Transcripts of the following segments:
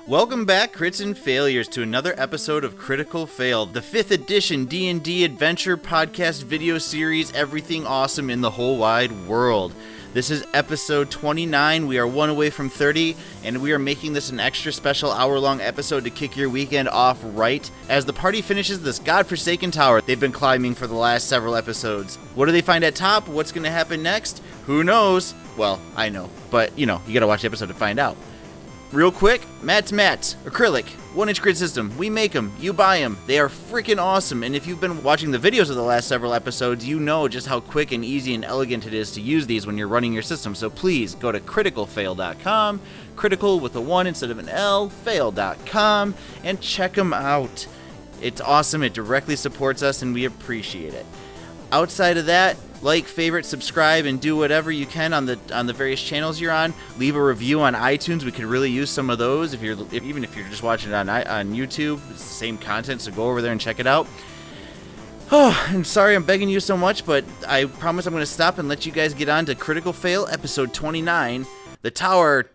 Welcome back, Crits and Failures, to another episode of Critical Fail, the 5th edition D&D adventure podcast video series, everything awesome in the whole wide world. This is episode 29, we are one away from 30, and we are making this an extra special hour-long episode to kick your weekend off right, as the party finishes this godforsaken tower they've been climbing for the last several episodes. What do they find at top? What's going to happen next? Who knows? Well, I know, but, you gotta watch the episode to find out. Real quick, mats, acrylic, 1-inch grid system. We make them, you buy them. They are freaking awesome, and if you've been watching the videos of the last several episodes, you know just how quick and easy and elegant it is to use these when you're running your system. So please go to criticalfail.com, critical with a 1 instead of an L, fail.com, and check them out. It's awesome, it directly supports us, and we appreciate it. Outside of that, like, favorite, subscribe, and do whatever you can on the various channels you're on. Leave a review on iTunes. We could really use some of those. Even if you're just watching it on YouTube, it's the same content. So go over there and check it out. Oh, and sorry I'm begging you so much, but I promise I'm going to stop and let you guys get on to Critical Fail, episode 29, the Tower.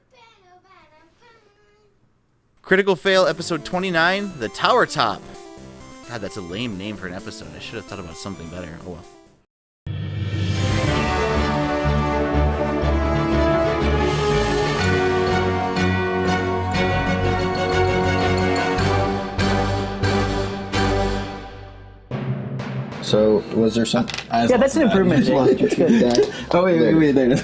Critical Fail, episode 29, the Tower Top. God, that's a lame name for an episode. I should have thought about something better. Oh well. So, was there some... Yeah, that's an improvement. It's good. Oh, wait, there.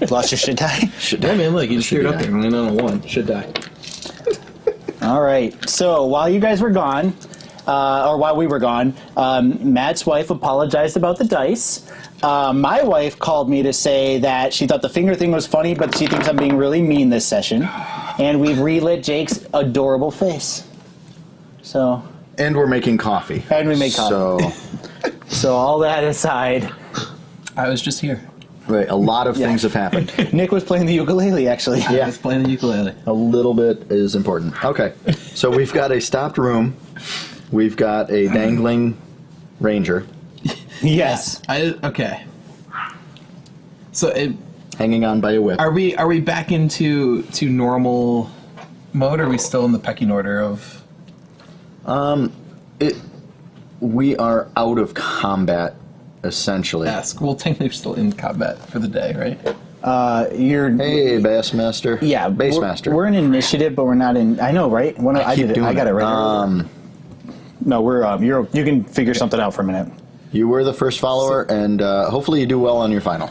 Lost your should die? Yeah, man, look, you just threw it up there. Landed on a 1. Should die. All right. So, while you guys were gone, or while we were gone, Matt's wife apologized about the dice. My wife called me to say that she thought the finger thing was funny, but she thinks I'm being really mean this session. And we've relit Jake's adorable face. So... And we're making coffee. And we make coffee. So all that aside... I was just here. Right, a lot of things have happened. Nick was playing the ukulele, actually. I was playing the ukulele. A little bit is important. Okay, so we've got a stopped room. We've got a dangling ranger. Yes. Okay. So hanging on by a whip. are we back into normal mode, or are we still in the pecking order of... We are out of combat, essentially. Well, technically we're still in combat for the day, right? Hey, Bassmaster. Yeah, Bassmaster. We're in initiative, but we're not in... I know, right? I got it right. No, we're... you can figure something out for a minute. You were the first follower, and hopefully you do well on your final.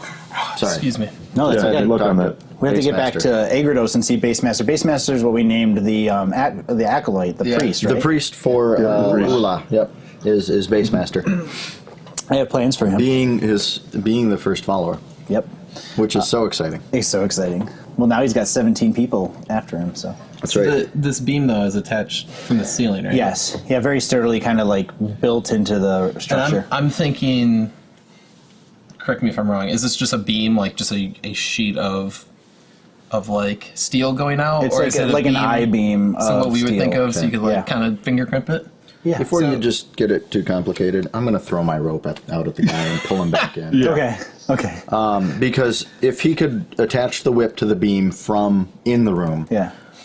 Sorry. Excuse me. No, that's okay. Look on that. We have to get back to Agrados and see Basemaster. Basemaster is what we named the acolyte, the priest, right? The priest for Ula, yep, is Basemaster. I have plans for him. Being the first follower. Yep. Which is so exciting. It's so exciting. Well, now he's got 17 people after him, so... That's right. This beam, though, is attached from the ceiling, right? Yes. Yeah, very sturdily kind of like built into the structure. And I'm thinking... Correct me if I'm wrong. Is this just a beam, like just a sheet of like steel going out, it's or like, is it like an I-beam? So what we would steel. think of, so you could like Yeah. kind of finger crimp it. Yeah. Before you just get it too complicated, I'm going to throw my rope out at the guy and pull him back in. Yeah. Okay. Because if he could attach the whip to the beam from in the room,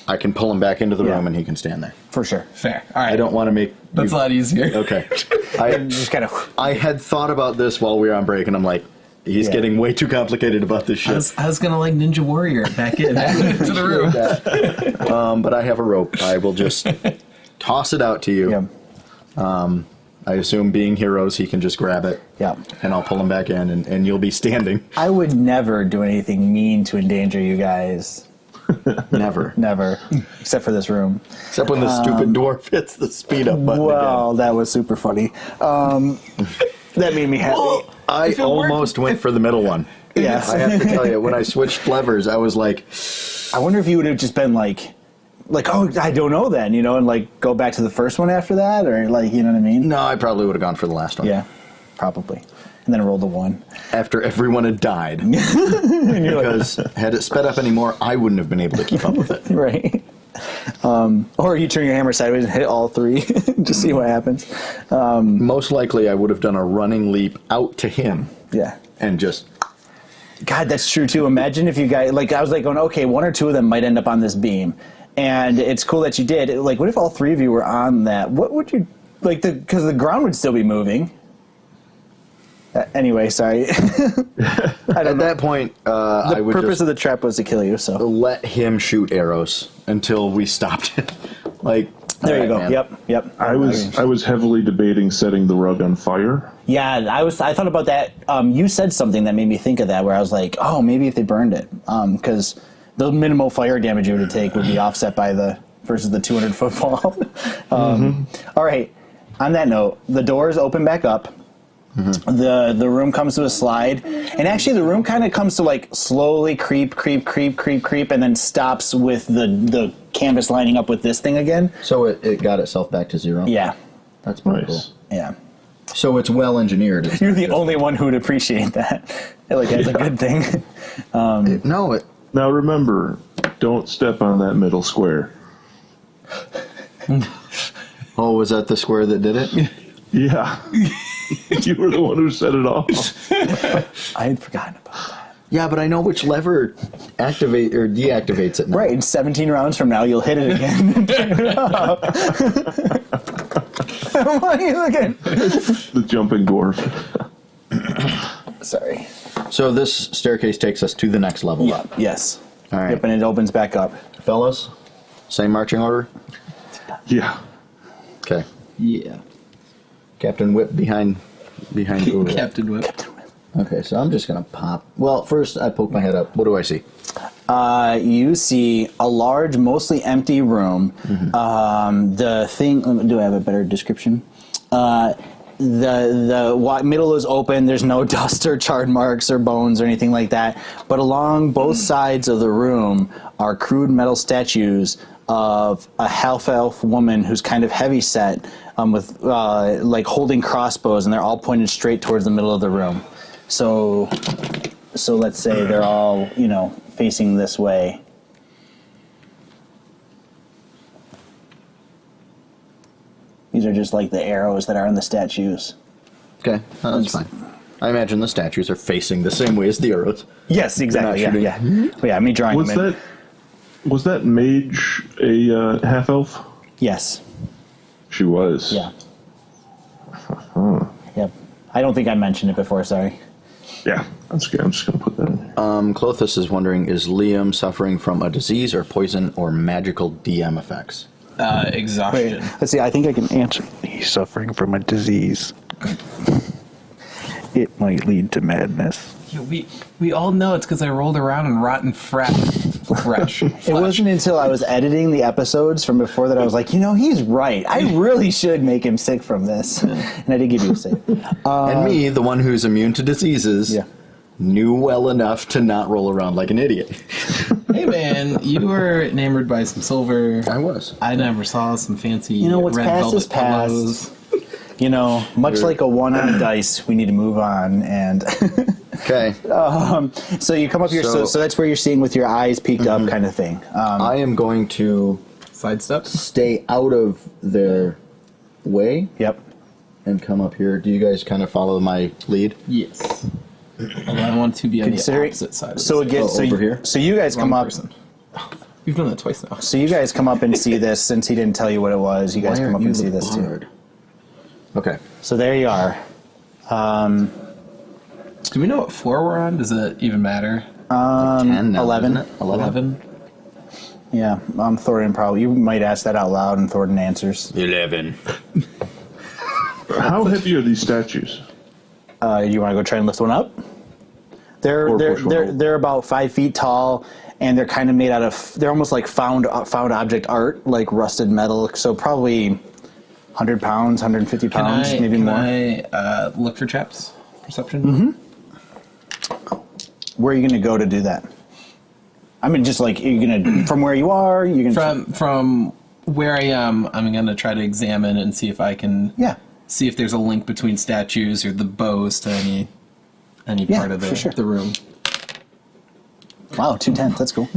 I can pull him back into the room and he can stand there. For sure. Fair. All right. I don't want to make... That's a lot easier. Okay. Just kind of... I had thought about this while we were on break, and I'm like, he's getting way too complicated about this shit. I was going to like Ninja Warrior it back in to the room. But I have a rope. I will just toss it out to you. Yeah. I assume being heroes, he can just grab it. Yeah. And I'll pull him back in, and you'll be standing. I would never do anything mean to endanger you guys. Never. Never. Except for this room. Except when the stupid dwarf hits the speed up button Well, that was super funny. That made me happy. Well, I almost went for the middle one. Yeah. I have to tell you, when I switched levers, I was like... I wonder if you would have just been like, oh, I don't know then, and like go back to the first one after that, or like, you know what I mean? No, I probably would have gone for the last one. Yeah, probably. And then rolled a 1. After everyone had died. Because had it sped up anymore, I wouldn't have been able to keep up with it. Right. Or you turn your hammer sideways and hit all 3. Just see what happens. Most likely I would have done a running leap out to him. Yeah. And just... God, that's true too. Imagine if you guys, like, I was like going, okay, 1 or 2 of them might end up on this beam. And it's cool that you did. Like, what if all three of you were on that? What would you like? Because the ground would still be moving. Anyway, sorry. At that point, I would the purpose just of the trap was to kill you. So let him shoot arrows until we stopped it. Like, there you go. man. Yep. I was heavily debating setting the rug on fire. Yeah, I thought about that. You said something that made me think of that, where I was like, oh, maybe if they burned it, because the minimal fire damage you would take would be offset by versus the 200-foot fall. All right. On that note, the doors open back up. The room comes to a slide, and actually the room kind of comes to like slowly creep, and then stops with the canvas lining up with this thing again. So it got itself back to 0? Yeah. That's pretty Nice. cool. Yeah. So it's well engineered. It's You're not the just- only one who would appreciate that. Like, that's a good thing. No, Now remember, don't step on that middle square. oh, was that the square that did it? Yeah. You were the one who set it off. I had forgotten about that. Yeah, but I know which lever activate or deactivates it now. Right, in 17 rounds from now, you'll hit it again and turn it off. What are you looking? The jumping dwarf. Sorry. So this staircase takes us to the next level up. Yes. All right. Yep, and it opens back up. Fellas, same marching order? Yeah. Okay. Yeah. Captain Whip behind Oorith. Captain Whip. Okay, so I'm just going to pop. Well, first I poke my head up. What do I see? You see a large, mostly empty room. The thing. Do I have a better description? The middle is open. There's no dust or charred marks or bones or anything like that. But along both sides of the room are crude metal statues of a half-elf woman who's kind of heavy set, with like holding crossbows, and they're all pointed straight towards the middle of the room. So let's say they're all, facing this way. These are just like the arrows that are in the statues. Okay, that's fine. I imagine the statues are facing the same way as the arrows. Yes, exactly. They're not Yeah. shooting. Well, yeah, me drawing Was them in. that mage a half elf? Yes. She was. Yeah. Yep. I don't think I mentioned it before. Sorry. Yeah. That's good. I'm just gonna put that in there. Clothis is wondering, is Liam suffering from a disease or poison or magical DM effects? Exhaustion. Let's see. I think I can answer. He's suffering from a disease. It might lead to madness. Yeah, we all know it's because I rolled around in rotten fresh. It wasn't until I was editing the episodes from before that I was like, he's right. I really should make him sick from this. And I did give you a save. And me, the one who's immune to diseases, knew well enough to not roll around like an idiot. Hey man, you were enamored by some silver. I was. I never saw some fancy What's red past velvet is past. pillows. Much like a one on a dice, we need to move on. And Okay. so you come up here, so that's where you're seeing with your eyes peeked up kind of thing. I am going to Sidestep. stay out of their way Yep. and come up here. Do you guys kind of follow my lead? Yes. Although I want to be on the opposite side. Of So this. again, over here? So you guys come Wrong up. person. We've done that twice now. So you guys come up and see this. Since he didn't tell you what it was, you guys Why come up aren't you and see the this too. bard? Okay. So there you are. Do we know what floor we're on? Does it even matter? 10 now, 11. isn't it? 11? Yeah, Thordin probably. You might ask that out loud, and Thordin answers. 11. How heavy are these statues? You want to go try and lift one up? Or push one over. They're about 5 feet tall, and they're kind of made out of. They're almost like found object art, like rusted metal. So probably 100 pounds, 150 pounds, maybe more. Can I look for traps? Perception? Where are you going to go to do that? I mean, just like you're going to from where you are. You're going From where I am, I'm going to try to examine and see if I can see if there's a link between statues or the bows to any part of the room. Wow, 2 10s. That's cool.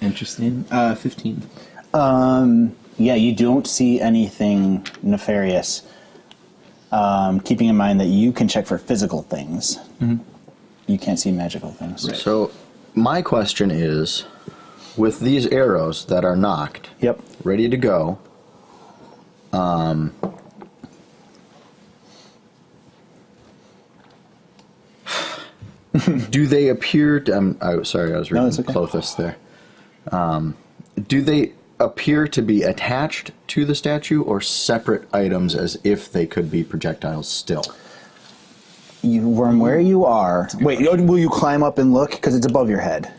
Interesting. 15. Yeah, you don't see anything nefarious. Keeping in mind that you can check for physical things. You can't see magical things. So, my question is, with these arrows that are knocked, Yep. ready to go, do they appear to... sorry, I was reading Clothis there. Do they appear to be attached to the statue or separate items as if they could be projectiles still? From where you are... Wait, will you climb up and look? Because it's above your head.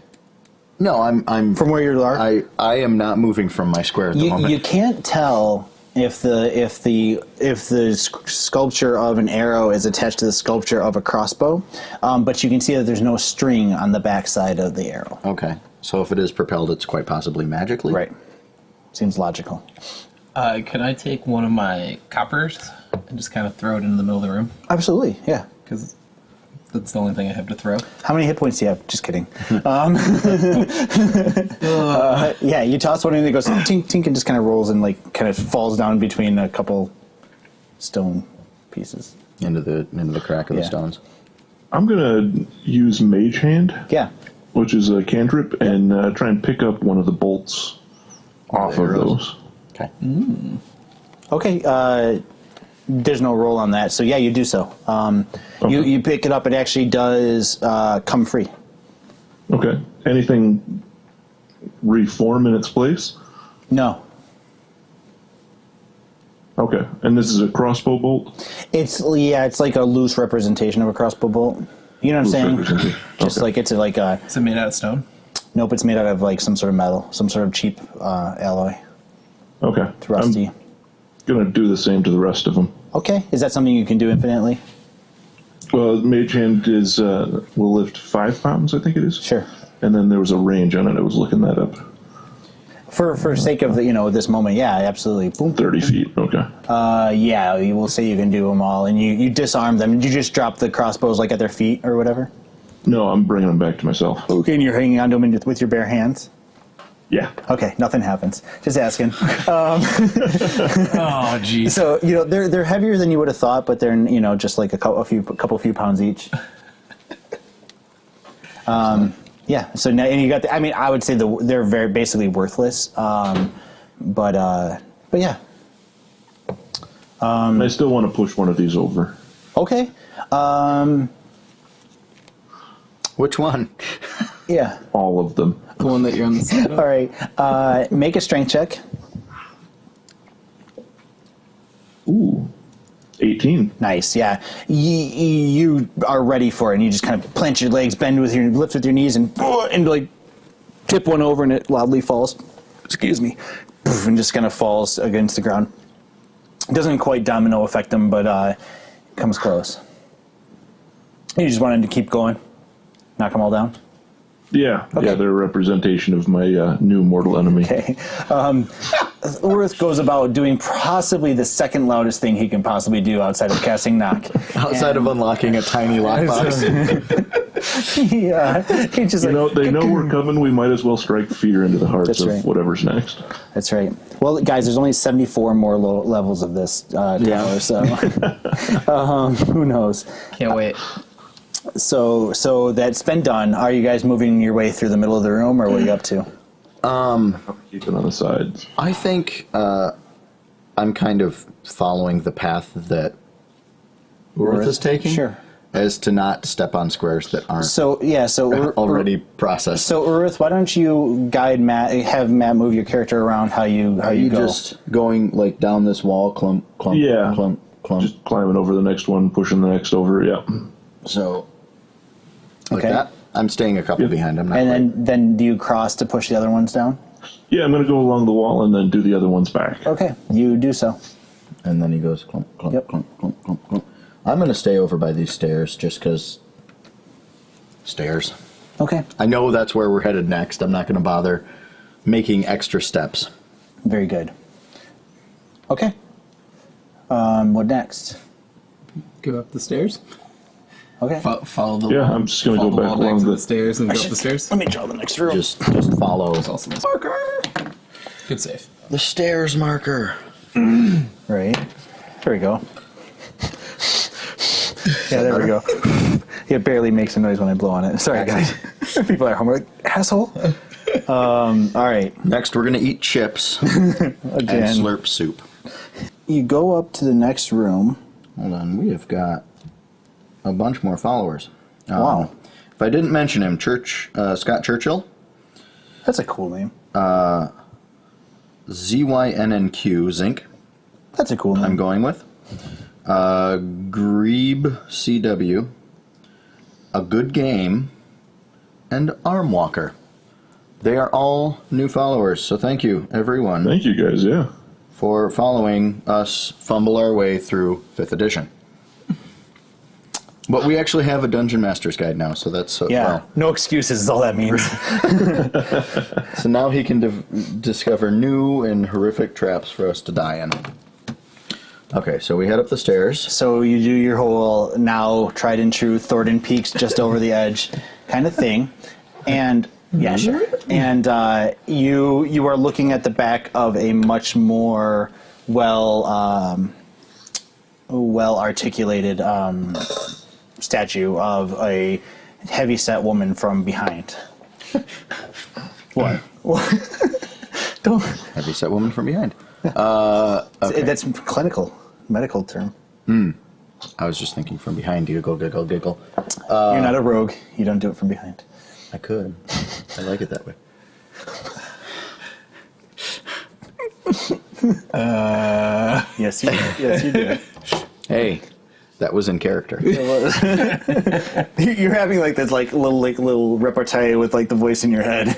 No, I'm... From where you are? I am not moving from my square at the moment. You can't tell if the sculpture of an arrow is attached to the sculpture of a crossbow, but you can see that there's no string on the backside of the arrow. Okay, so if it is propelled, it's quite possibly magically? Right. Seems logical. Can I take one of my coppers and just kind of throw it into the middle of the room? Absolutely, yeah. Because that's the only thing I have to throw. How many hit points do you have? Just kidding. Yeah, you toss one in and it goes tink, tink, and just kind of rolls and like kind of falls down between a couple stone pieces. Into the crack of the stones. I'm going to use Mage Hand. Yeah. Which is a cantrip, and try and pick up one of the bolts off of those. Okay. Okay, there's no roll on that, so yeah, you do so. Okay. You pick it up, it actually does come free. Okay. Anything reform in its place? No. Okay. And this is a crossbow bolt? It's like a loose representation of a crossbow bolt. You know what I'm saying? Just like it's like a... Is it made out of stone? Nope, it's made out of like some sort of metal, some sort of cheap alloy. Okay. It's rusty. I'm going to do the same to the rest of them. Okay, is that something you can do infinitely? Well, Mage Hand is, will lift 5 pounds, I think it is. Sure. And then there was a range on it. I was looking that up. For sake of this moment, yeah, absolutely. Boom. 30 feet, okay. Yeah, you will say you can do them all, and you disarm them. Did you just drop the crossbows like at their feet or whatever? No, I'm bringing them back to myself. Okay, and you're hanging on to them with your bare hands? Yeah. Okay, nothing happens. Just asking. Oh, jeez. So they're heavier than you would have thought, but they're just like a couple few pounds each. Yeah. So now, and you got I would say they're very basically worthless. But yeah. I still want to push one of these over. Okay. Which one? Yeah. All of them. The one that you're on the side of? All right. Make a strength check. Ooh. 18. Nice, yeah. You are ready for it, and you just kind of plant your legs, lift with your knees, and like tip one over, and it loudly falls. Excuse me, and just kind of falls against the ground. It doesn't quite domino affect them, but it comes close. You just wanted to keep going, knock them all down. Yeah, Okay. yeah, they're a representation of my new mortal enemy. Okay. Oorith goes about doing possibly the second loudest thing he can possibly do outside of casting knock. Outside of unlocking a tiny lockbox. He just They know we're coming. We might as well strike fear into the hearts of whatever's next. That's right. Well, guys, there's only 74 more levels of this tower, so who knows? Can't wait. So that's been done. Are you guys moving your way through the middle of the room, or what are you up to? Keep it on the sides. I think I'm kind of following the path that Oorith is taking. Sure. As to not step on squares that aren't already processed. So Oorith, why don't you guide Matt, have Matt move your character around how you go? Just going like down this wall, clump, Yeah. clump. Just climbing over the next one, pushing the next over, yeah. So, like Okay. that. I'm staying a couple behind. I'm not. And then do you cross to push the other ones down? Yeah, I'm going to go along the wall and then do the other ones back. Okay, you do so. And then he goes clump, clump, Yep. clump, clump, clump, clump. I'm going to stay over by these stairs just because stairs. Okay, I know that's where we're headed next. I'm not going to bother making extra steps. very good. Okay. What next? Go up the stairs. Okay. Follow the Yeah, wall. I'm just gonna Follow go the back wall along to the- the stairs and go up the stairs. Let me draw the next room. Just follow Also nice. Good save. the stairs marker. Right. There we go. Yeah, there we go. It barely makes a noise when I blow on it. Sorry, guys. People at home are like, asshole. All right. Next, we're going to eat chips and slurp soup. You go up to the next room. Hold on, we have got a bunch more followers. Wow. If I didn't mention him, Scott Churchill. That's a cool name. ZYNNQ, Zinc. That's a cool name. I'm going with. Grebe CW. A Good Game. And Armwalker. They are all new followers, so thank you, everyone. Thank you, guys, yeah. For following us fumble our way through 5th edition. But we actually have a Dungeon Master's Guide now, so that's... no excuses is all that means. So now he can discover new and horrific traps for us to die in. Okay, so we head up the stairs. So you do your whole now tried and true Thordin peeks just over the edge kind of thing. And... yeah, sure. And you are looking at the back of a much more well articulated statue of a heavy-set woman from behind. What? Don't. Heavy-set woman from behind. Okay. That's medical term. I was just thinking from behind. Giggle, giggle, giggle. You're not a rogue. You don't do it from behind. I could. I like it that way. Yes, you do. Yes, you do. Hey, that was in character. You're having like this little repartee with like the voice in your head.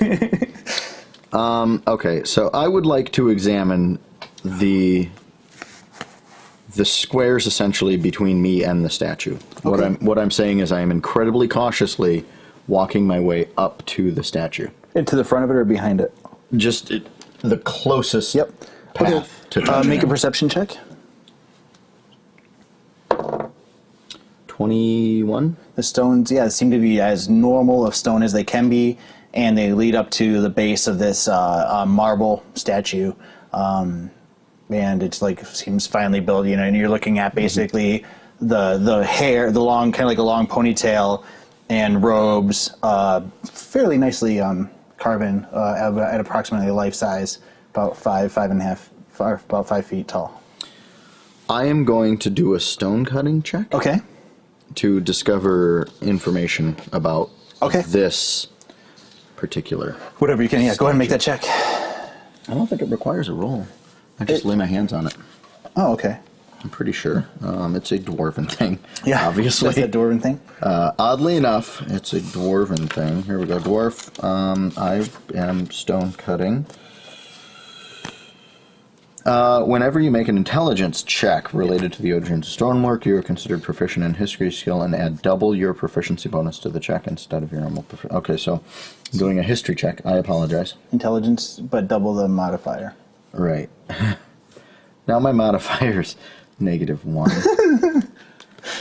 Okay, so I would like to examine the squares essentially between me and the statue. Okay. What I'm saying is I am incredibly cautiously walking my way up to the statue. Into the front of it or behind it? Just the closest path to touching make a it. perception check. 21. The stones, seem to be as normal of stone as they can be, and they lead up to the base of this marble statue. And it's like seems finely built, and you're looking at basically the hair, the long, kind of like a long ponytail, and robes, fairly nicely carven at approximately life size, about 5 feet tall. I am going to do a stone cutting check. Okay. To discover information about this particular. Whatever you can, go ahead and make that check. I don't think it requires a roll. I just lay my hands on it. Oh, okay. I'm pretty sure. It's a dwarven thing. Yeah, obviously. That's a dwarven thing? Oddly enough, it's a dwarven thing. Here we go, dwarf. I am stone cutting. Whenever you make an intelligence check related to the origins of stonework, you are considered proficient in history skill and add double your proficiency bonus to the check instead of your normal proficiency. Okay, so I'm doing a history check. I apologize. Intelligence, but double the modifier. Right. Now my modifier's -1.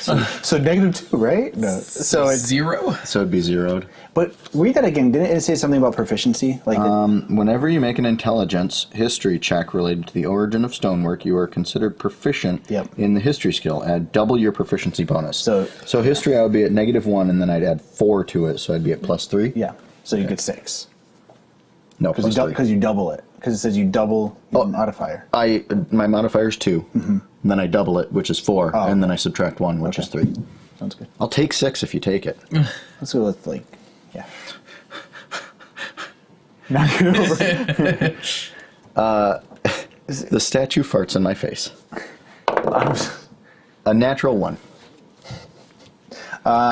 So -2, right? No. So it's 0? So it'd be zeroed. But read that again. Didn't it say something about proficiency? Like whenever you make an intelligence history check related to the origin of stonework, you are considered proficient in the history skill. Add double your proficiency bonus. So history, I would be at -1, and then I'd add 4 to it, so I'd be at +3. Yeah. So you get 6. No, because you double it. Because it says you double your modifier. My modifier's 2, and then I double it, which is 4, and then I subtract 1, which is 3. Sounds good. I'll take 6 if you take it. Let's go with knock it over. The statue farts in my face. A natural 1.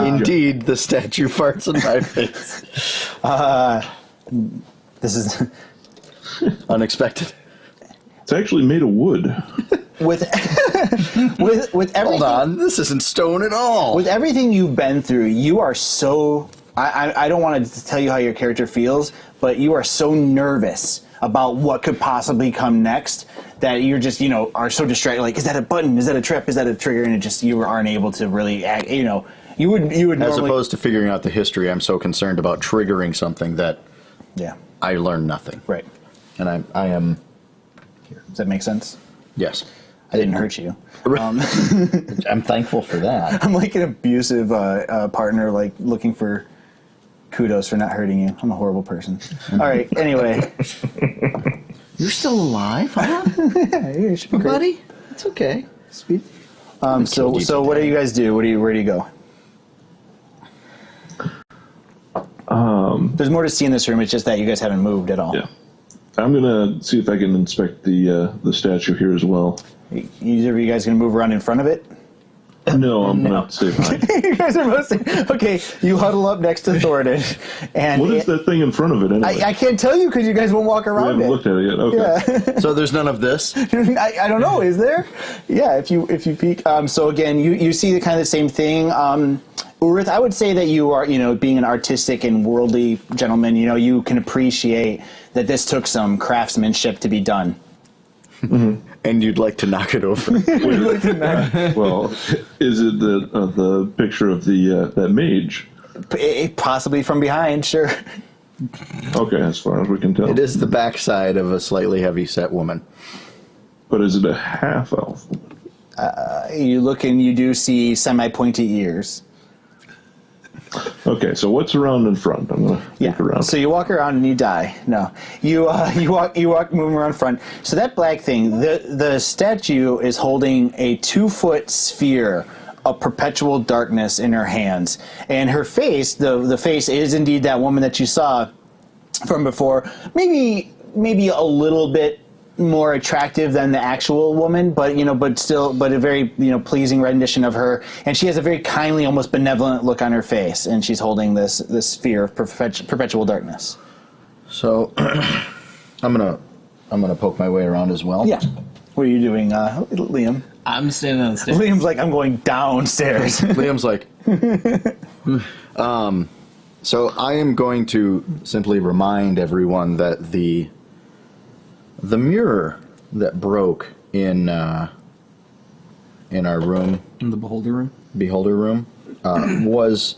Indeed, the statue farts in my face. This is unexpected. It's actually made of wood. with everything. Hold on, this isn't stone at all. With everything you've been through, you are so. I don't want to tell you how your character feels, but you are so nervous about what could possibly come next that you're just, are so distracted. Like, is that a button? Is that a trip? Is that a trigger? And you aren't able to really act. You would as normally, opposed to figuring out the history. I'm so concerned about triggering something that I learned nothing. Right. And I am. Does that make sense? Yes. I didn't hurt you. I'm thankful for that. I'm like an abusive partner, like looking for Kudos for not hurting you. I'm a horrible person. All right, anyway. You're still alive, huh? Yeah, you should be great. Buddy? It's okay. Sweet. So what do you guys do? Where do you go? There's more to see in this room. It's just that you guys haven't moved at all. Yeah. I'm going to see if I can inspect the statue here as well. Either of you guys going to move around in front of it? No, I'm not safe. You guys are both okay. You huddle up next to Thordin, and what is that thing in front of it anyway? I can't tell you because you guys won't walk around. We haven't looked at it yet. Okay. Yeah. So there's none of this? I don't know. Is there? Yeah. If you peek. So again, you see the kind of the same thing. Oorith, I would say that you are, being an artistic and worldly gentleman, you can appreciate that this took some craftsmanship to be done. Mm-hmm. And you'd like to knock it over. Well, is it the picture of that mage? Possibly from behind, sure. Okay, as far as we can tell. It is the backside of a slightly heavy-set woman. But is it a half-elf? You look and you do see semi-pointy ears. Okay, so what's around in front? I'm gonna look around. So you walk around and you die. No, you walk moving around front. So that black thing, the statue is holding a 2-foot sphere of perpetual darkness in her hands, and her face, the face is indeed that woman that you saw from before. Maybe a little bit more attractive than the actual woman, but a very pleasing rendition of her, and she has a very kindly, almost benevolent look on her face, and she's holding this sphere of perpetual darkness. So I'm gonna poke my way around as well. Yeah. What are you doing, Liam? I'm standing on the stairs. Liam's like, I'm going downstairs. Liam's like, so I am going to simply remind everyone that the mirror that broke in our room, In the beholder room, was,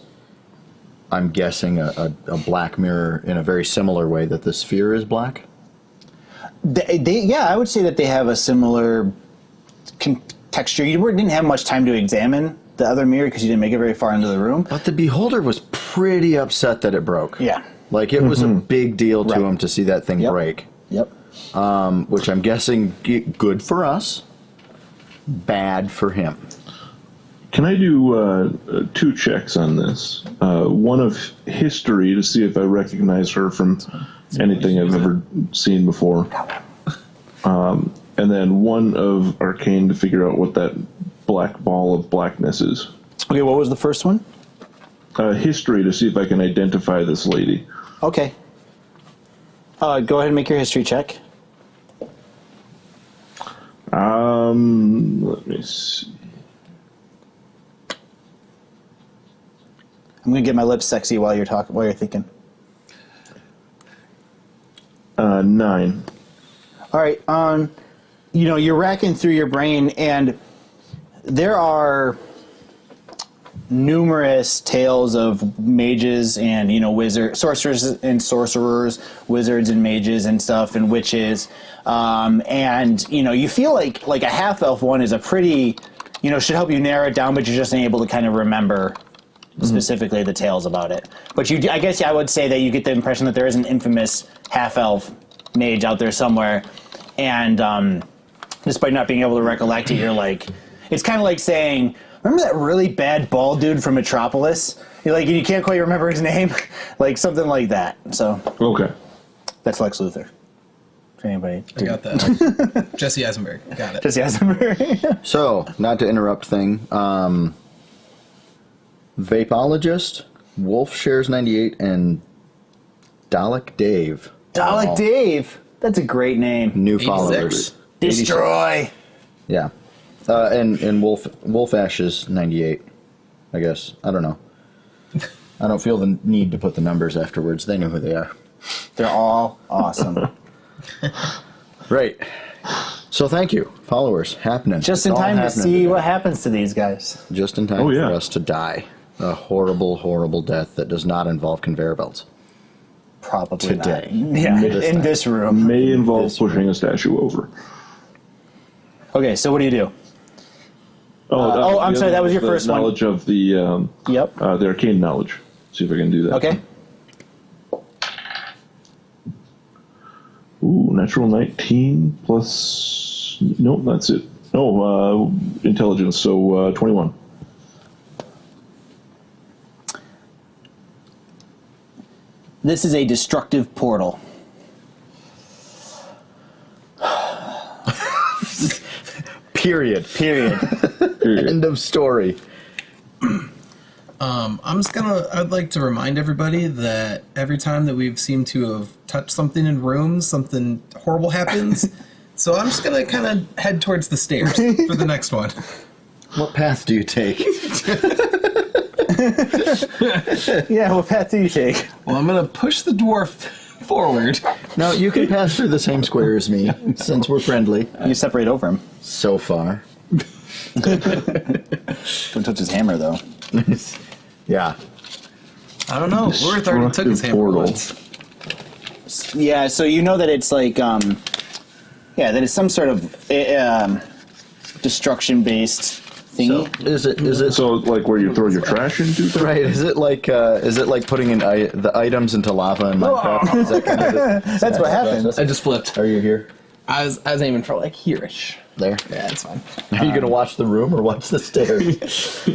I'm guessing, a black mirror in a very similar way that the sphere is black. I would say that they have a similar texture. You didn't have much time to examine the other mirror because you didn't make it very far into the room. But the beholder was pretty upset that it broke. Yeah. Like, it was a big deal to him to see that thing break. Yep. Which I'm guessing good for us, bad for him. Can I do 2 checks on this? One of history to see if I recognize her from anything I've ever seen before. And then one of arcane to figure out what that black ball of blackness is. Okay, what was the first one? History to see if I can identify this lady. Okay. Go ahead and make your history check. Let me see. I'm gonna get my lips sexy while you're thinking. 9. All right. You're racking through your brain, and there are numerous tales of mages and sorcerers and sorcerers, wizards and mages and stuff, and witches. And you feel like a half elf one is a pretty, should help you narrow it down, but you're just unable to kind of remember specifically the tales about it. But I guess I would say that you get the impression that there is an infamous half elf mage out there somewhere, and despite not being able to recollect it, you're like, it's kind of like saying, remember that really bad bald dude from Metropolis? You can't quite remember his name, like something like that. So Okay. that's Lex Luthor. If anybody, I got that. Jesse Eisenberg, got it. Jesse Eisenberg. So, not to interrupt thing, Vapologist, Wolf shares 98, and Dalek Dave. Dalek Dave. That's a great name. New 86. followers. Destroy. Yeah. And Wolf Ash is 98, I guess. I don't know. I don't feel the need to put the numbers afterwards. They know who they are. They're all awesome. Right. So thank you, followers. Happening. Just It's in all time to happening see today. what happens to these guys. Just in time Oh, yeah. for us to die. A horrible, horrible death that does not involve conveyor belts. Probably Today. not. Yeah, in this room. May involve pushing a statue over. Okay, so what do you do? I'm the sorry, other that was your the first one. knowledge of the Yep. the arcane knowledge. See if I can do that. Okay. Ooh, natural 19 plus... Nope, that's it. Oh, intelligence, so 21. This is a destructive portal. Period. End of story. I'd like to remind everybody that every time that we've seemed to have touched something in rooms, something horrible happens. So I'm just gonna kind of head towards the stairs for the next one. What path do you take? Yeah, what path do you take? Well, I'm gonna push the dwarf forward. No, you can pass through the same square as me, since we're friendly. You separate over him. So far. Don't touch his hammer, though. Yeah. I don't know. Oorith already took his hammer once. Yeah, so you know that it's like, that it's some sort of destruction-based thingy. So is it So, like, where you throw your trash into? right? Is it like putting in the items into lava in Minecraft? Is that kind of That's what happens. I just flipped. Are you here? I was aiming for like here-ish. There. Yeah, it's fine. Are you gonna watch the room or watch the stairs?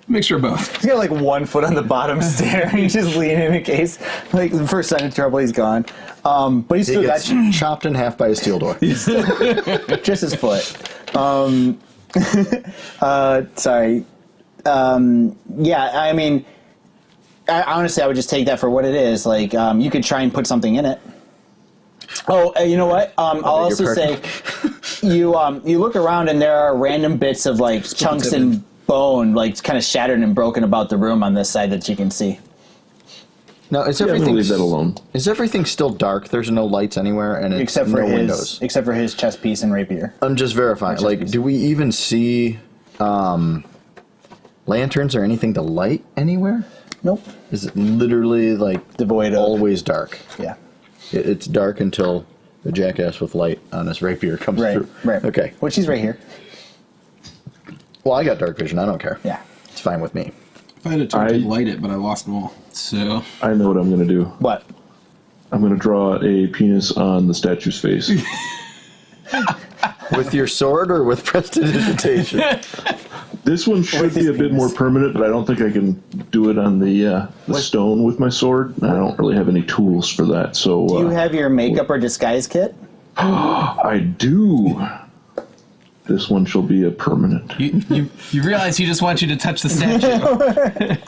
Mixture of both. He's got like 1 foot on the bottom stair. He's just leaning in case, like, the first sign of trouble, he's gone. But he's He still gets got chopped in half by a steel door. just his foot. Sorry. Yeah, I mean, honestly, I would just take that for what it is. Like, you could try and put something in it. Oh, you know what? I'll also say, you look around and there are random bits of like chunks and bone, like kind of shattered and broken about the room on this side that you can see. Now, is I'm gonna everything leave that alone. Is everything still dark? There's no lights anywhere, and it's Except for no his, windows. except for his chest piece and rapier. I'm just verifying. Like, do we even see lanterns or anything to light anywhere? Nope. Is it literally like Devoid of. always dark? Yeah. It's dark until the jackass with light on his rapier comes through. Right. Okay. Which he's right here. Well, I got dark vision. I don't care. Yeah. It's fine with me. I had a turn to light it, but I lost them all. So I know what I'm going to do. What? I'm going to draw a penis on the statue's face. With your sword or with prestidigitation? This one should With be his a bit penis. more permanent, but I don't think I can do it on the stone with my sword. I don't really have any tools for that. So Do you have your makeup or disguise kit? I do. This one shall be a permanent. you realize he just wants you to touch the statue.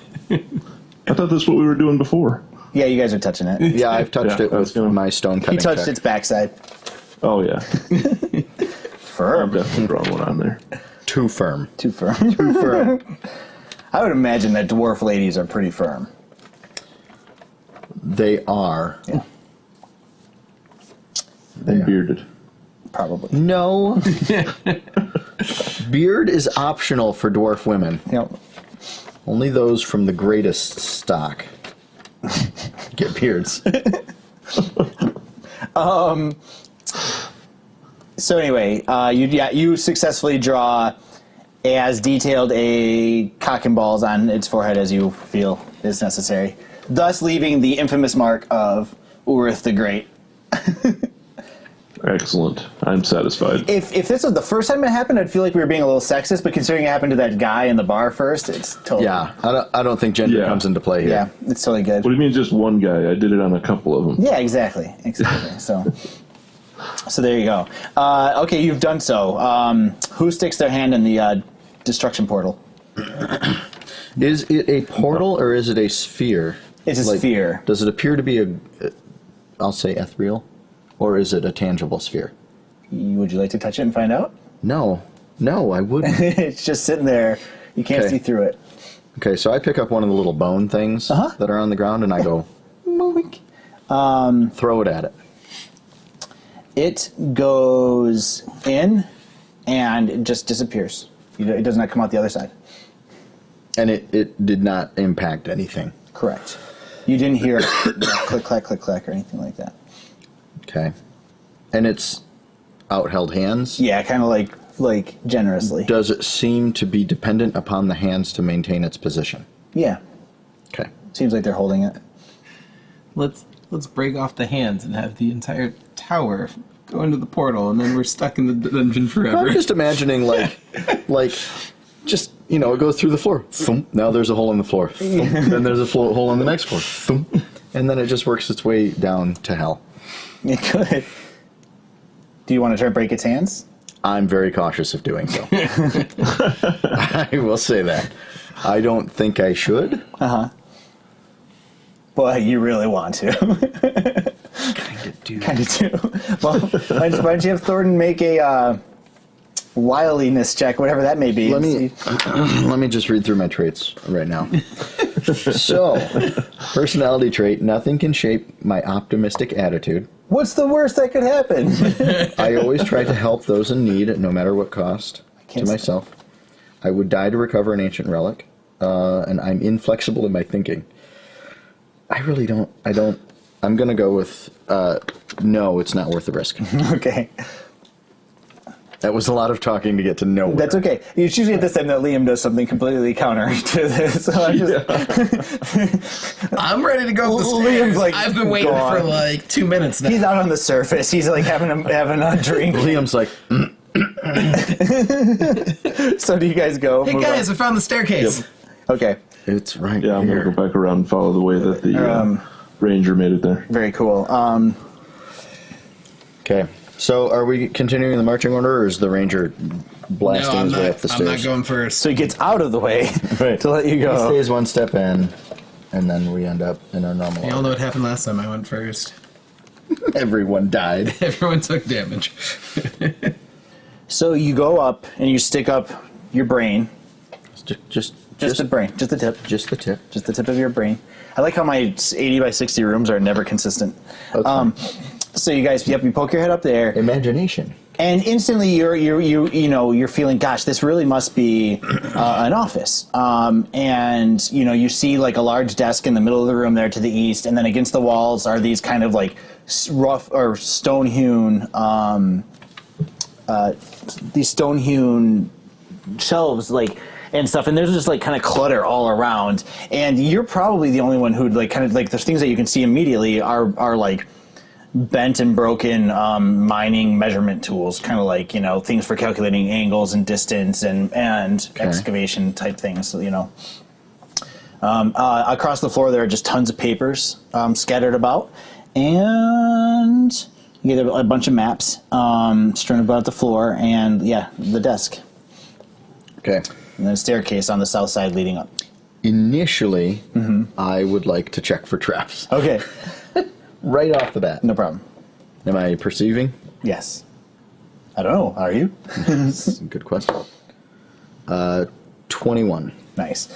I thought that's what we were doing before. Yeah, you guys are touching it. Yeah, I've touched Yeah, it I was with gonna- my stone cutting He touched check. its backside. Oh yeah, I'm Firm. definitely drawing one on there. Too firm. Too firm. Too firm. I would imagine that dwarf ladies are pretty firm. They are. Yeah, And bearded. probably. No. Beard is optional for dwarf women. Yep. Only those from the greatest stock get beards. So anyway, you successfully draw as detailed a cock and balls on its forehead as you feel is necessary, thus leaving the infamous mark of Oorith the Great. Excellent. I'm satisfied. If this was the first time it happened, I'd feel like we were being a little sexist, but considering it happened to that guy in the bar first, it's totally... Yeah, I don't think gender Yeah. comes into play here. Yeah, it's totally good. What do you mean just one guy? I did it on a couple of them. Yeah, exactly. So there you go. Okay, you've done so. Who sticks their hand in the destruction portal? Is it a portal or is it a sphere? It's a sphere. Does it appear to be I'll say ethereal, or is it a tangible sphere? Would you like to touch it and find out? No, I wouldn't. It's just sitting there. You can't Okay. see through it. Okay, so I pick up one of the little bone things that are on the ground and I go, moink, throw it at it. It goes in and it just disappears. It does not come out the other side. And it did not impact anything. Correct. You didn't hear click, clack, click, clack, or anything like that. Okay. And it's outheld hands? Yeah, kind of like generously. Does it seem to be dependent upon the hands to maintain its position? Yeah. Okay. Seems like they're holding it. Let's let's break off the hands and have the entire tower go into the portal, and then we're stuck in the dungeon forever. I'm just imagining, just, it goes through the floor. Thump. Now there's a hole in the floor. Thump. Then there's a hole in the next floor. Thump. And then it just works its way down to hell. It could. Do you want to try to break its hands? I'm very cautious of doing so. I will say that. I don't think I should. Uh-huh. But you really want to. Kind of do. Well, why don't you have Thordin make a wiliness check, whatever that may be. Let me just read through my traits right now. So, personality trait, nothing can shape my optimistic attitude. What's the worst that could happen? I always try to help those in need at no matter what cost to myself. I would die to recover an ancient relic, and I'm inflexible in my thinking. I'm going to go with, no, it's not worth the risk. Okay. That was a lot of talking to get to nowhere. That's okay. It's usually at this time that Liam does something completely counter to this. So I'm ready to go up the stairs. Liam's I've been waiting for 2 minutes now. He's out on the surface. He's having a drink. Liam's like, So do you guys go? Hey guys, I found the staircase. Yep. Okay. it's right Yeah, I'm here. going to go back around and follow the way that the ranger made it there. Very cool. Okay. So are we continuing the marching order, or is the ranger blasting his way up the stairs? I'm not going first. So he gets out of the way to let you He go. stays one step in, and then we end up in our normal You all know what happened last time I went first. Everyone died. Everyone took damage. So you go up and you stick up your brain. Just the brain. Just the tip. Just the tip. Just the tip of your brain. I like how my 80 by 60 rooms are never consistent. Okay. So you guys, you poke your head up there. Imagination. And instantly you're feeling, gosh, this really must be an office. And you see like a large desk in the middle of the room there to the east, and then against the walls are these kind of like rough or stone-hewn shelves and stuff, and there's just kind of clutter all around. And you're probably the only one who'd there's things that you can see immediately are like bent and broken mining measurement tools, kind of things for calculating angles and distance and excavation type things. So, across the floor there are just tons of papers scattered about, and you get a bunch of maps strewn about the floor, and the desk. Okay. And then a staircase on the south side leading up. Initially, I would like to check for traps. Okay. Right off the bat. No problem. Am I perceiving? Yes. I don't know. Are you? Good question. 21. Nice.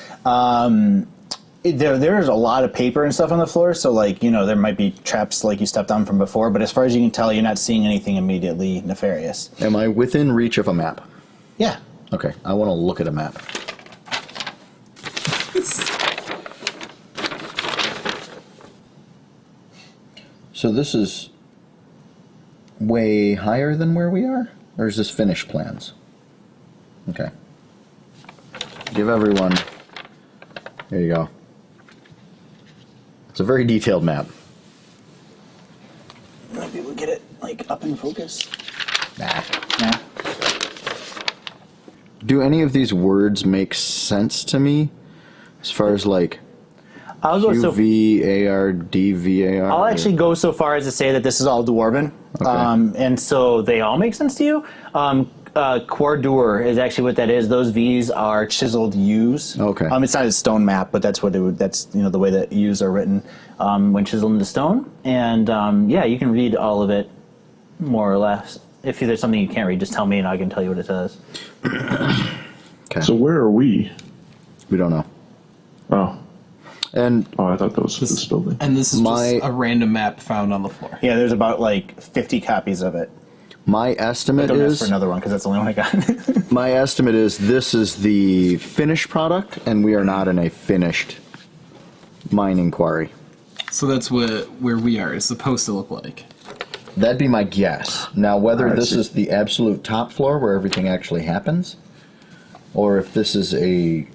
There's a lot of paper and stuff on the floor, so there might be traps you stepped on from before, but as far as you can tell, you're not seeing anything immediately nefarious. Am I within reach of a map? Yeah. Okay, I want to look at a map. So this is way higher than where we are? Or is this finished plans? Okay. Give everyone... There you go. It's a very detailed map. Might be able to get it up in focus. Nah. Nah. Do any of these words make sense to me? As far as I'll go QVARDVAR? I'll actually go so far as to say that this is all Dwarven, Okay. and so they all make sense to you. Quardur is actually what that is. Those V's are chiseled U's. Okay. It's not a stone map, but that's what it would. That's the way that U's are written when chiseled into stone. And you can read all of it more or less. If there's something you can't read, just tell me and I can tell you what it says. Okay. So where are we? We don't know. Oh. And I thought that was this building. And this is just a random map found on the floor. Yeah, there's about 50 copies of it. my estimate Don't ask is... for another one because that's the only one I got. My estimate is this is the finished product, and we are not in a finished mining quarry. So that's where we are. It's supposed to look like. That'd be my guess. Now, whether I this see. is the absolute top floor where everything actually happens, or if this is a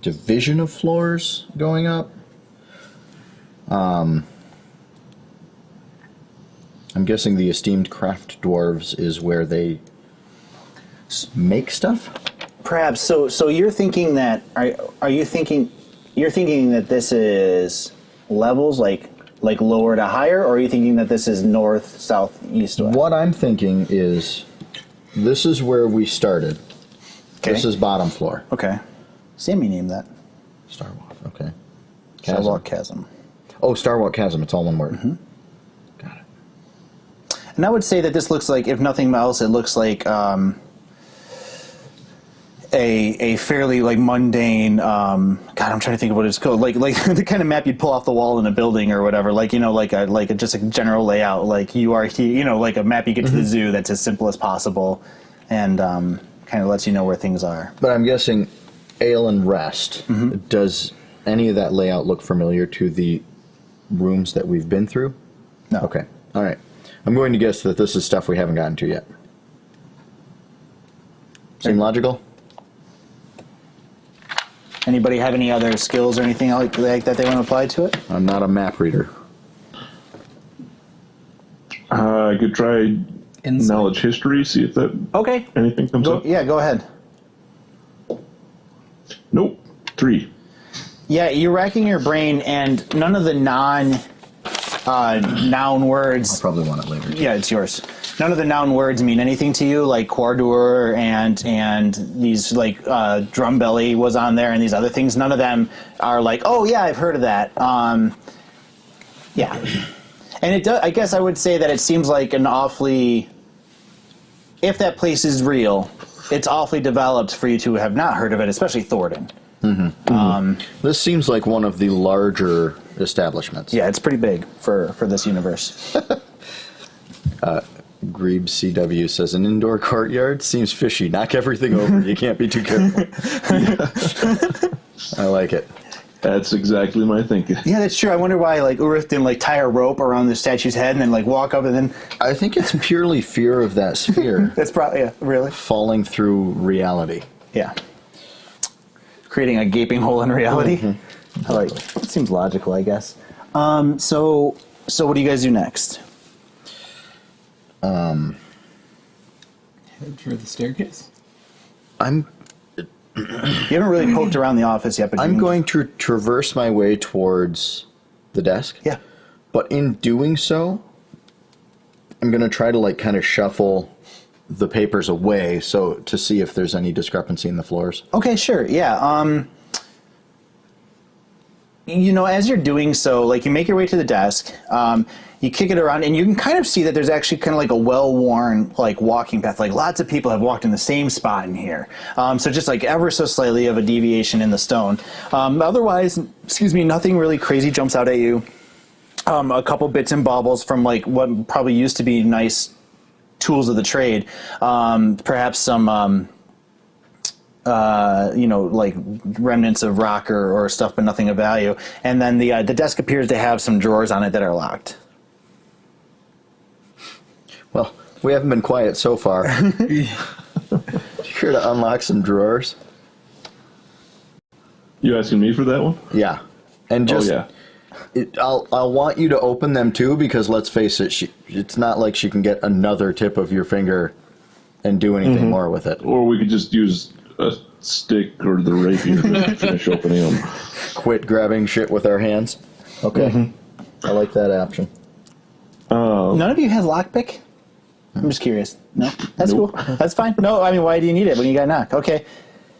division of floors going up, I'm guessing the esteemed craft dwarves is where they make stuff? Perhaps. So you're thinking that are you thinking that this is levels like lower to higher, or are you thinking that this is north, south, east, west? What I'm thinking is this is where we started. Okay. This is bottom floor. Okay. Sammy named that. Starwalk, okay. Starwalk Chasm. Oh, Starwalk Chasm, it's all one word. Mm-hmm. Got it. And I would say that this looks like, if nothing else, it looks like a fairly like mundane. God, I'm trying to think of what it's called. Like the kind of map you'd pull off the wall in a building or whatever. Like just a general layout. Like you are here, like a map you get to the zoo that's as simple as possible, and kind of lets you know where things are. But I'm guessing ale and rest. Does any of that layout look familiar to the rooms that we've been through? No. Okay. All right. I'm going to guess that this is stuff we haven't gotten to yet. Seem logical? Anybody have any other skills or anything like that they want to apply to it? I'm not a map reader. I could try knowledge history, see if that anything comes up. Yeah, go ahead. Nope. 3. Yeah, you're racking your brain, and none of the noun words. I'll probably want it later. Yeah, it's yours. None of the noun words mean anything to you, like Corridor and these like Drumbelly was on there, and these other things. None of them are like, oh yeah, I've heard of that. Yeah, and it does. I guess I would say that it seems like an awfully, if that place is real, it's awfully developed for you to have not heard of it, especially Thordin. This seems like one of the larger establishments. Yeah, it's pretty big for this universe. Grebe CW says, an indoor courtyard seems fishy. Knock everything over. You can't be too careful. I like it. That's exactly my thinking. Yeah, that's true. I wonder why like Oorith didn't like tie a rope around the statue's head and then like walk up and then... I think it's purely fear of that sphere. That's probably, yeah, really? Falling through reality. Yeah. Creating a gaping hole in reality. I like it. It seems logical, I guess. So what do you guys do next? Head for the staircase. You haven't really poked around the office yet, but I'm going to traverse my way towards the desk. Yeah. But in doing so, I'm going to try to like kind of shuffle the papers away so to see if there's any discrepancy in the floors. Okay, sure. Yeah. As you're doing so, like you make your way to the desk, you kick it around, and you can kind of see that there's actually kind of like a well-worn like walking path. Like lots of people have walked in the same spot in here. So just like ever so slightly of a deviation in the stone. Otherwise, nothing really crazy jumps out at you. A couple bits and baubles from like what probably used to be nice tools of the trade. Perhaps some like remnants of rock or stuff, but nothing of value. And then the desk appears to have some drawers on it that are locked. Well, we haven't been quiet so far. You here to unlock some drawers? You asking me for that one? Yeah. And just... Oh, yeah. I'll want you to open them too, because let's face it, it's not like she can get another tip of your finger and do anything more with it. Or we could just use a stick or the rapier to finish opening them. Quit grabbing shit with our hands. Okay. I like that option. None of you has lockpick? I'm just curious. No? That's Nope. cool. That's fine. No, I mean, why do you need it when you got knock? Okay.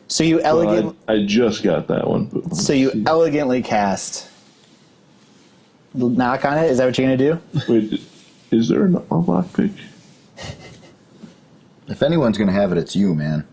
So you Well, I just got that one. But elegantly cast knock on it? Is that what you're going to do? Wait, is there a lockpick? If anyone's going to have it, it's you, man.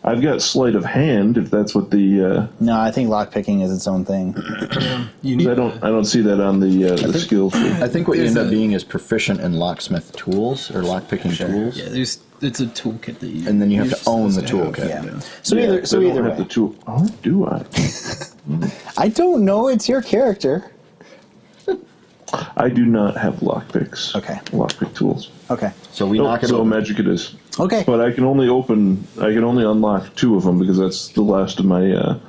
I've got sleight of hand, if that's what the... No, I think lockpicking is its own thing. I don't see that on the skill tree. I think what you end up being is proficient in locksmith tools or lockpicking tools. Yeah, it's a toolkit that you... And then you have to own the toolkit. Yeah. So Yeah, either I don't way. have the tool. Oh, do I? I don't know. It's your character. I do not have lockpicks. Okay. Lockpick tools. Okay. So we knock it so over. magic it is. Okay. But I can only unlock 2 of them because that's the last of my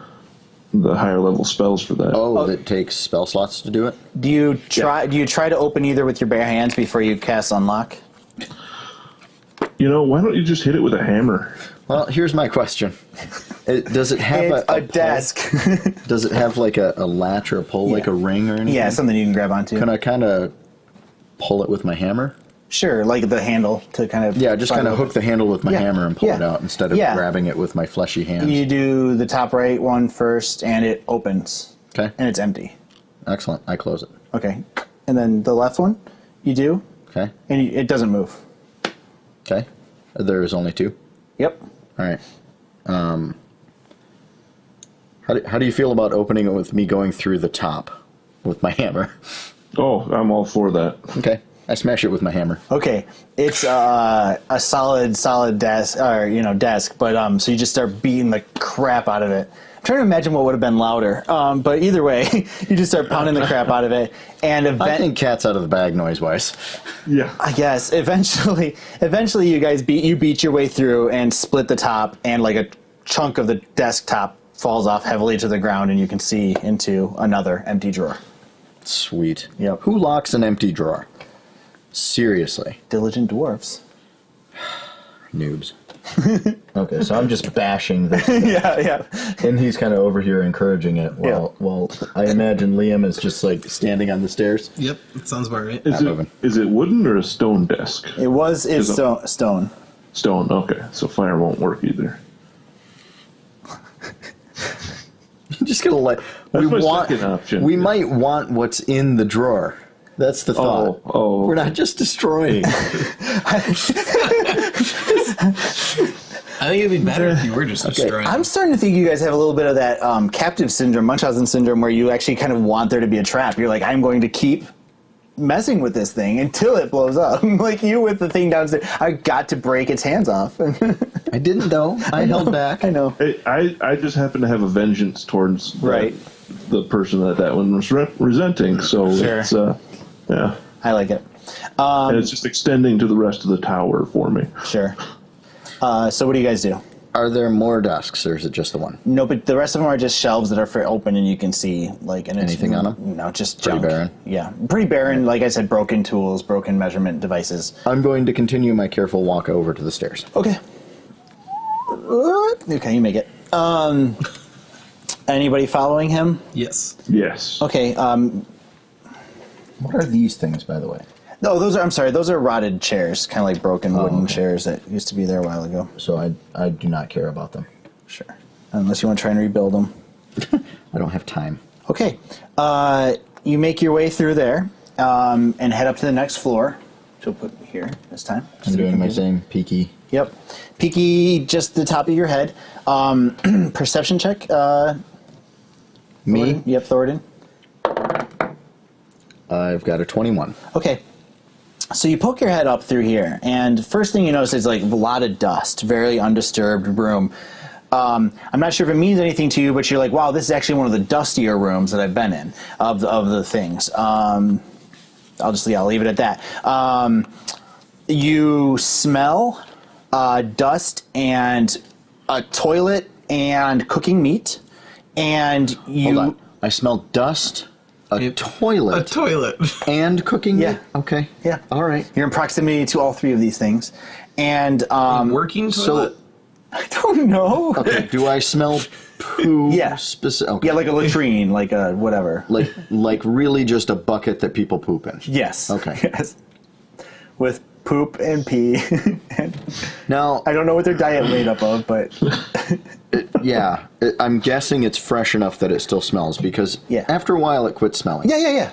the higher level spells for that. Oh, that takes spell slots to do it? Do you try to open either with your bare hands before you cast unlock? Why don't you just hit it with a hammer? Well, here's my question. Does it have a desk? Does it have like a latch or a pull, like a ring or anything? Yeah, something you can grab onto. Can I kind of pull it with my hammer? Sure, like the handle to kind of... Yeah, just kind of hook the handle with my hammer and pull it out instead of grabbing it with my fleshy hands. You do the top right one first, and it opens. Okay. And it's empty. Excellent. I close it. Okay. And then the left one, you do. Okay. And it doesn't move. Okay. There's only 2? Yep. All right. How do you feel about opening it with me going through the top with my hammer? Oh, I'm all for that. Okay. I smash it with my hammer. Okay. It's a solid desk, desk, but so you just start beating the crap out of it. I'm trying to imagine what would have been louder, but either way, you just start pounding the crap out of it, and I think cat's out of the bag noise-wise. Yeah. I guess eventually you guys beat your way through and split the top, and like a chunk of the desktop falls off heavily to the ground, and you can see into another empty drawer. Sweet. Yep. Who locks an empty drawer? Seriously. Diligent dwarves. Noobs. Okay, so I'm just bashing this. Yeah. And he's kind of over here encouraging it while I imagine Liam is just like standing on the stairs. Yep, that sounds about right. Is it wooden or a stone desk? It's stone. Stone, okay. So fire won't work either. I'm just gonna let second option. We might want what's in the drawer. That's the thought. Oh. We're not just destroying. I think it'd be better if you were just destroying. I'm starting to think you guys have a little bit of that captive syndrome, Munchausen syndrome, where you actually kind of want there to be a trap. You're like, I'm going to keep messing with this thing until it blows up. Like you with the thing downstairs. I got to break its hands off. I didn't, though. I held back. I know. I just happen to have a vengeance towards the person that one was resenting. So Sure. it's, yeah. I like it. And it's just extending to the rest of the tower for me. Sure. So what do you guys do? Are there more desks, or is it just the one? No, but the rest of them are just shelves that are open, and you can see anything on them. No, just Pretty junk. barren. Yeah, pretty barren. Like I said, broken tools, broken measurement devices. I'm going to continue my careful walk over to the stairs. Okay. Okay, you make it. Anybody following him? Yes. Yes. Okay. What are these things, by the way? No, those are rotted chairs, kind of like broken wooden chairs that used to be there a while ago. So I do not care about them. Sure. Unless you want to try and rebuild them. I don't have time. Okay. You make your way through there and head up to the next floor. So we'll put here this time. I'm doing my same peeky. Yep. Peeky just the top of your head. Perception check. Me? Thordin? Yep, Thordin. I've got a 21. Okay. So you poke your head up through here, and first thing you notice is like a lot of dust, very undisturbed room. I'm not sure if it means anything to you, but you're like, wow, this is actually one of the dustier rooms that I've been in of the things. I'll leave it at that. You smell dust and a toilet and cooking meat, and you. Hold on. I smell dust, a toilet, and cooking meat? Okay. Yeah. All right. You're in proximity to all three of these things, and Working toilet? I don't know. Okay. Do I smell poo? Yeah. Okay. Yeah, like a latrine, like a whatever. Like really just a bucket that people poop in. Yes. Okay. Yes. With poop and pee. And Now, I don't know what their diet made up of, but yeah, I'm guessing it's fresh enough that it still smells because after a while it quits smelling. yeah.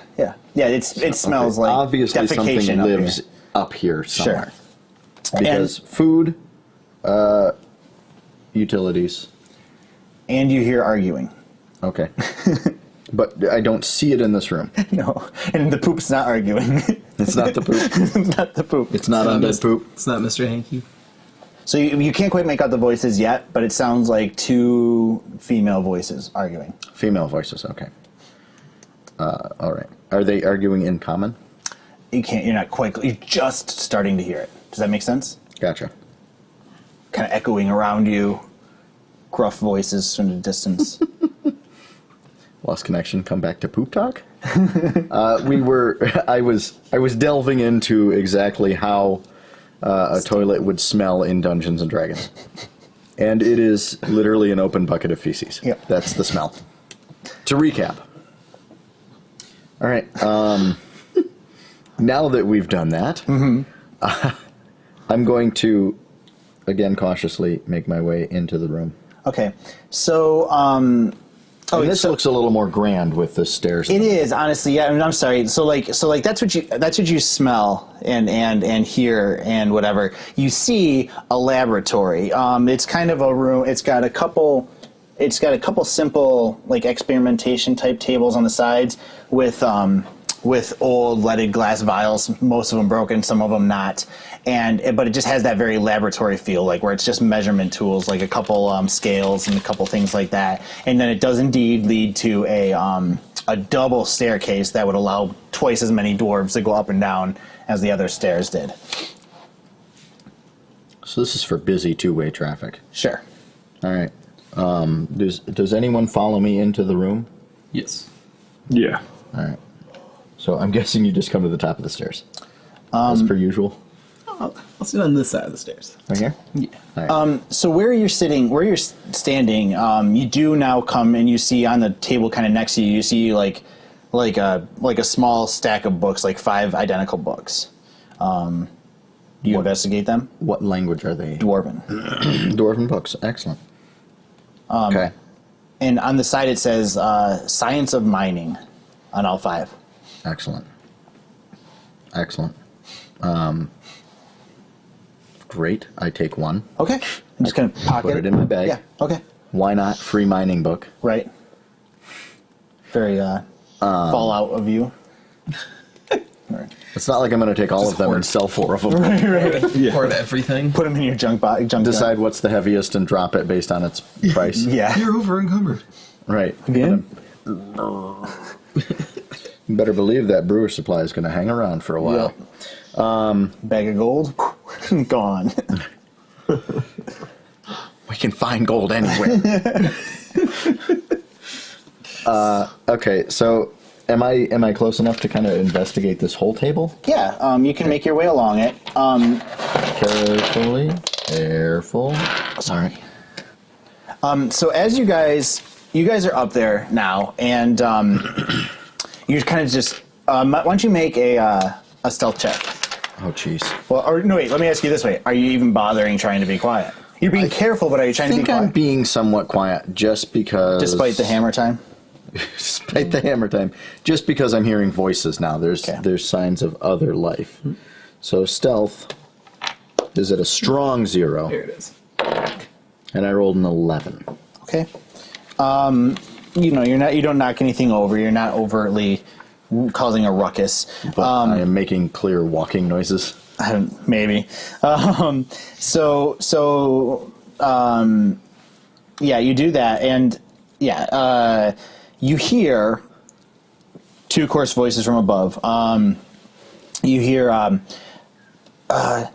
It smells like obviously defecation something up lives here. up here somewhere. Sure. Because food, utilities. And you hear arguing. Okay. But I don't see it in this room. No, and the poop's not arguing. It's not the poop. It's not the poop. It's not undead poop. It's not Mr. Hanky. So you can't quite make out the voices yet, but it sounds like two female voices arguing. Female voices, okay. All right. Are they arguing in common? You're not quite, you're just starting to hear it. Does that make sense? Gotcha. Kind of echoing around you, gruff voices from the distance. Lost connection. Come back to poop talk. I was delving into exactly how a toilet would smell in Dungeons and Dragons, and it is literally an open bucket of feces. Yep. That's the smell. To recap. All right. Now that we've done that, I'm going to, again, cautiously make my way into the room. Okay. So, this looks a little more grand with the stairs. It is, honestly. Yeah, I mean, I'm sorry. So like that's what you smell and hear and whatever. You see a laboratory. It's kind of a room. It's got a couple simple like experimentation type tables on the sides with old leaded glass vials, most of them broken, some of them not. But it just has that very laboratory feel, like where it's just measurement tools, like a couple scales and a couple things like that. And then it does indeed lead to a double staircase that would allow twice as many dwarves to go up and down as the other stairs did. So this is for busy two-way traffic. Sure. All right. Does anyone follow me into the room? Yes. Yeah. All right. So I'm guessing you just come to the top of the stairs. As per usual. I'll sit on this side of the stairs. Right here? Yeah. All right. So where you're standing, you do now come and you see on the table kind of next to you, you see like a small stack of books, like 5 identical books. Do you investigate them? What language are they? Dwarven. Dwarven books. Excellent. Okay. And on the side it says Science of Mining on all 5. Excellent. Great. I take one. Okay. I'm just going to pocket Put it in my bag. Yeah. Okay. Why not? Free mining book. Right. Very Fallout of you. Right. It's not like I'm going to take all Just of them hoard. and sell 4 of them. Right. Yeah. Hoard everything. Put them in your junk box. Decide what's the heaviest and drop it based on its price. Yeah. You're over encumbered. Right. Again? You better believe that brewer supply is going to hang around for a while. Bag of gold, gone. We can find gold anywhere. Okay, so am I close enough to kind of investigate this whole table? Yeah, you can make your way along it. Careful. Sorry. So as you guys are up there now, and you're kind of just. Why don't you make a stealth check? Oh, jeez. Well, or no, wait. Let me ask you this way: are you even bothering trying to be quiet? You're being careful, but are you trying to be quiet? I think I'm being somewhat quiet just because. Despite the hammer time. Despite the hammer time, just because I'm hearing voices now. There's signs of other life. So stealth is at a strong 0. There it is. And I rolled an 11. Okay. You don't knock anything over. You're not overtly causing a ruckus. But I am making clear walking noises. Maybe. Yeah, you do that, and you hear 2 coarse voices from above. You hear, how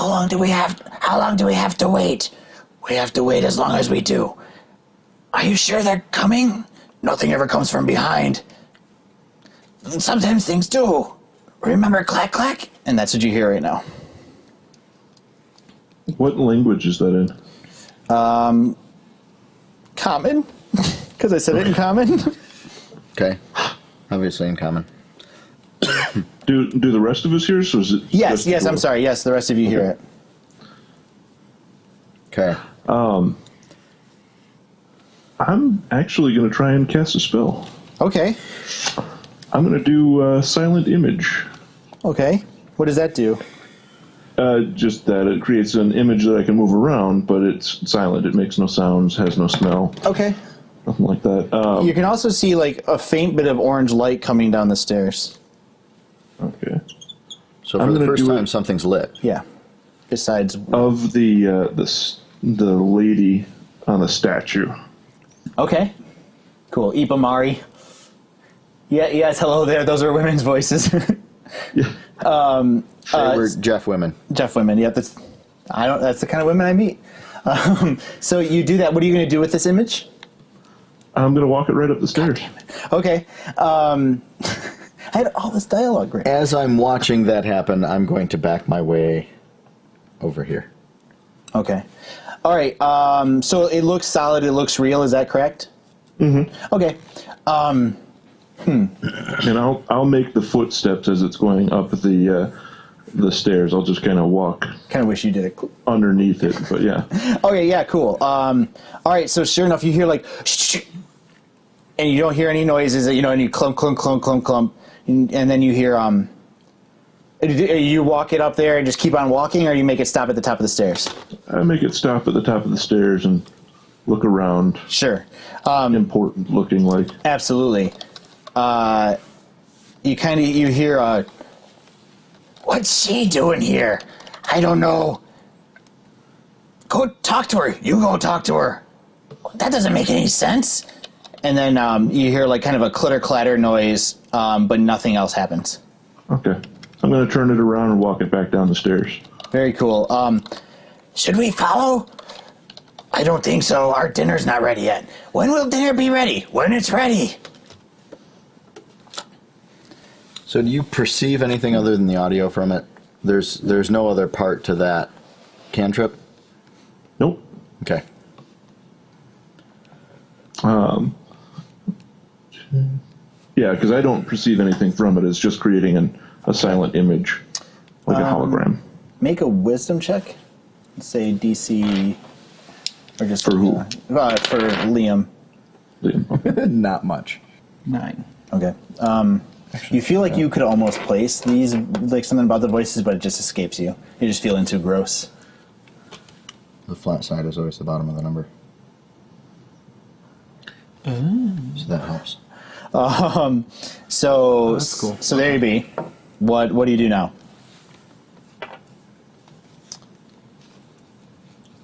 long do we have to wait? We have to wait as long as we do. Are you sure they're coming? Nothing ever comes from behind. Sometimes things do. Remember clack clack? And that's what you hear right now. What language is that in? Common? Because I said it in common. Okay. Obviously in common. Do the rest of us hear? So is it? Yes, I'm sorry. Yes, the rest of you hear it. Okay. I'm actually going to try and cast a spell. Okay. I'm going to do Silent Image. Okay. What does that do? Just that it creates an image that I can move around, but it's silent. It makes no sounds, has no smell. Okay. Nothing like that. You can also see like a faint bit of orange light coming down the stairs. Okay. So I'm for the gonna first do time, it- something's lit. Yeah. Besides. Of the lady on the statue. Okay. Cool. Ipamari. Yeah. Yes. Hello there. Those are women's voices. Yeah. They were Jeff women. Jeff women. Yep. That's the kind of women I meet. So you do that. What are you going to do with this image? I'm going to walk it right up the stairs. Okay. I had all this dialogue right. As I'm watching that happen, I'm going to back my way over here. Okay. All right. So it looks solid. It looks real. Is that correct? Mm-hmm. Okay. And I'll make the footsteps as it's going up the stairs. I'll just kind of walk. Kind of wish you did it underneath it, but yeah. Okay. Yeah. Cool. All right. So sure enough, you hear like, shh, and you don't hear any noises. And you clump, clump, clump, clump, clump, and then you hear You walk it up there and just keep on walking, or you make it stop at the top of the stairs? I make it stop at the top of the stairs and look around. Sure. Important looking like. Absolutely. You hear, what's she doing here? I don't know. Go talk to her. You go talk to her. That doesn't make any sense. And then you hear like kind of a clitter-clatter noise, but nothing else happens. Okay. I'm going to turn it around and walk it back down the stairs. Very cool. Should we follow? I don't think so. Our dinner's not ready yet. When will dinner be ready? When it's ready. So do you perceive anything other than the audio from it? There's no other part to that cantrip? Nope. Okay. Yeah, because I don't perceive anything from it. It's just creating a silent image, like a hologram. Make a wisdom check. Let's say DC, or just for who? For Liam. Liam. Okay. Not much. 9. Okay. You feel like you could almost place these, like something about the voices, but it just escapes you. You're just feeling too gross. The flat side is always the bottom of the number. So that helps. So that's cool. So there you be. What do you do now?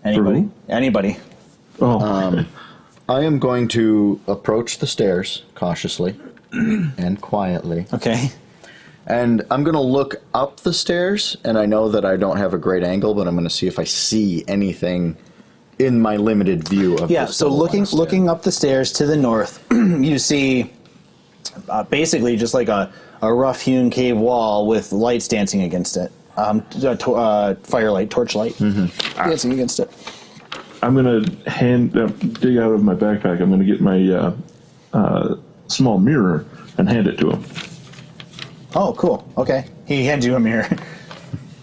Anybody? Oh. I am going to approach the stairs cautiously and quietly. Okay. And I'm going to look up the stairs, and I know that I don't have a great angle, but I'm going to see if I see anything in my limited view of yeah, the so looking up the stairs to the north, you see basically just like a rough-hewn cave wall with lights dancing against it. Firelight, torchlight dancing against it. I'm going to dig out of my backpack. I'm going to get my small mirror and hand it to him. Oh, cool. Okay. He hands you a mirror.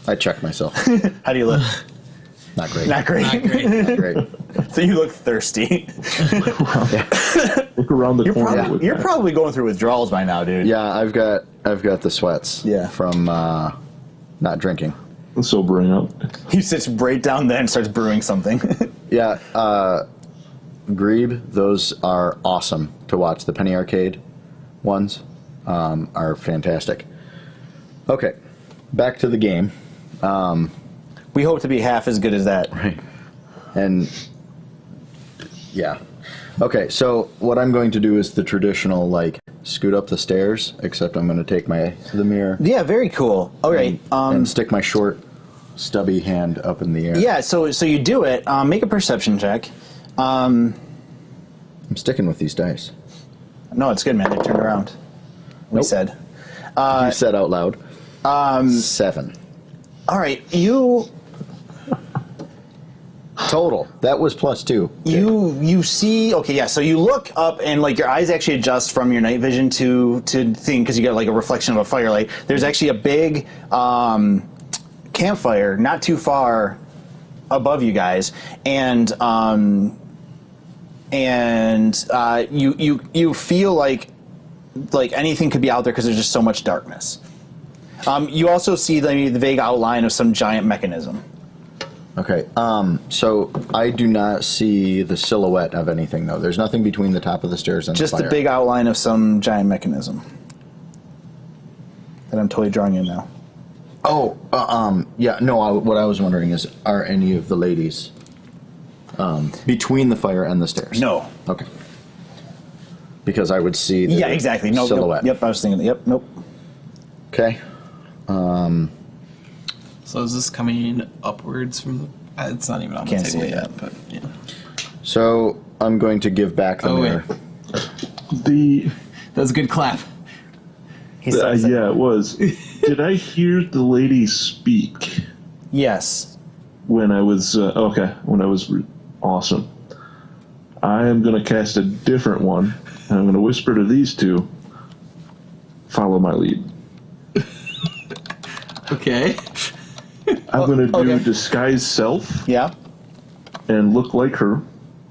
I check myself. How do you look? Not great. Not great. Not great. So you look thirsty. Look around the corner. You're probably going through withdrawals by now, dude. Yeah, I've got the sweats. Yeah. From not drinking. Sobering up. He sits right down there and starts brewing something. Yeah, Grebe, those are awesome to watch. The Penny Arcade ones are fantastic. Okay, back to the game. We hope to be half as good as that. Right. And, yeah. Okay, so what I'm going to do is the traditional, like, scoot up the stairs, except I'm going to take the mirror. Yeah, very cool. All right. And stick my short, stubby hand up in the air. Yeah, so you do it. Make a perception check. I'm sticking with these dice. No, it's good, man. They turned around. We said. You said out loud. 7. All right, you total. That was +2. You see. Okay, yeah. So you look up and like your eyes actually adjust from your night vision to thing because you get like a reflection of a firelight. There's actually a big campfire not too far above you guys, and you feel like anything could be out there because there's just so much darkness. You also see the vague outline of some giant mechanism. Okay, so I do not see the silhouette of anything, though. There's nothing between the top of the stairs and just the fire. The big outline of some giant mechanism that I'm totally drawing in now. Oh, yeah, no, what I was wondering is, are any of the ladies between the fire and the stairs? No. Okay. Because I would see the yeah, exactly. No, silhouette. Nope. Yep, I was thinking, yep, nope. Okay. So is this coming upwards from the... It's not even on the Can't see table it yet, yet. but yeah. So I'm going to give back the mirror. Wait. The That was a good clap. yeah, it was. Did I hear the lady speak Yes. when I was When I was awesome. I am going to cast a different one, and I'm going to whisper to these two. Follow my lead. Okay. I'm going to do okay. disguise self Yeah. and look like her.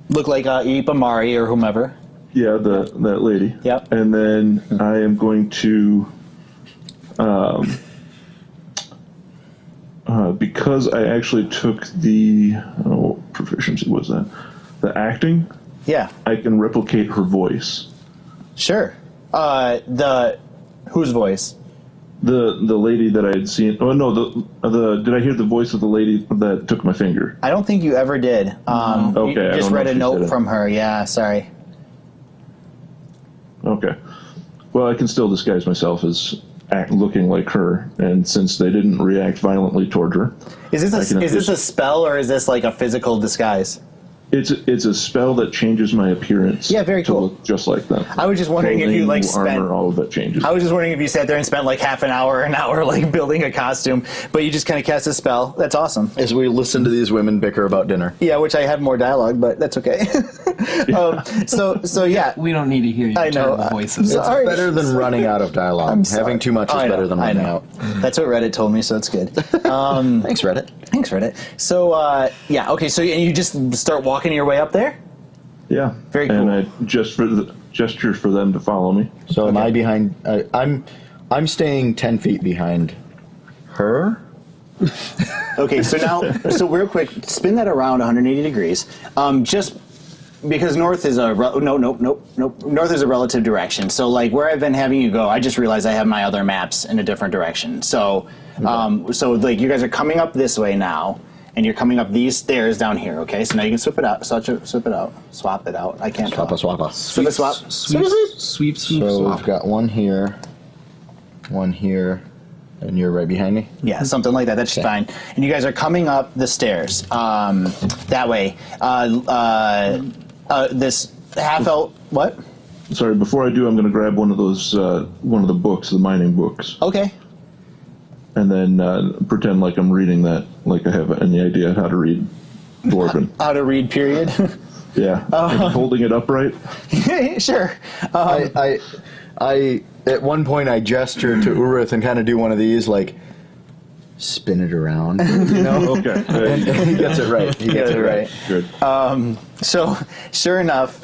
Look like Ipa Mari or whomever. Yeah, that lady. Yep. And then I am going to, because I actually took the proficiency was that the acting. Yeah. I can replicate her voice. Sure. Whose voice? The lady that I had seen. Oh no, the did I hear the voice of the lady that took my finger? I don't think you ever did. Okay, You I just don't know read if a she note said it. from her. Yeah, sorry. Okay. Well, I can still disguise myself as looking like her, and since they didn't react violently toward her, Is this I can a spell or is this like a physical disguise? it's a spell that changes my appearance. Yeah, very to cool. look just like them. I was just wondering if you Clothing, spent. armor, all of that changes. I was just wondering if you sat there and spent like half an hour like building a costume, but you just kind of cast a spell. That's awesome. As we listen to these women bicker about dinner. Yeah, which I have more dialogue, but that's okay. So yeah, We don't need to hear your I know. terrible voices. Sorry. Better than running out of dialogue. I'm sorry. Having too much is I know, better than I running know. out. That's what Reddit told me, so it's good. Thanks, Reddit. Thanks, Reddit. So yeah, okay. So you just start walking your way up there. Yeah. Very cool. And I gesture for them to follow me. So am I behind? I'm staying 10 feet behind her. Okay, so now, real quick, spin that around 180 degrees. Just because north is north is a relative direction. So like where I've been having you go, I just realized I have my other maps in a different direction. So so like you guys are coming up this way now, and you're coming up these stairs down here. Okay, so now you can swap it out. Swap it out. I can't talk. Swappa. Swap. Sweep, So swap. we've got one here, and you're right behind me. Yeah, something like that. That's fine. And you guys are coming up the stairs that way. This half elf. What? Sorry, before I do, I'm going to grab one of those, one of the books, the mining books, Okay. and then pretend like I'm reading that, like I have any idea how to read Dwarven. How to read? Period. Yeah. Am I holding it upright? Sure. I at one point I gesture to Oorith and kind of do one of these, like spin it around, you know. Okay. And he gets it right. He gets it right. Good. So, sure enough,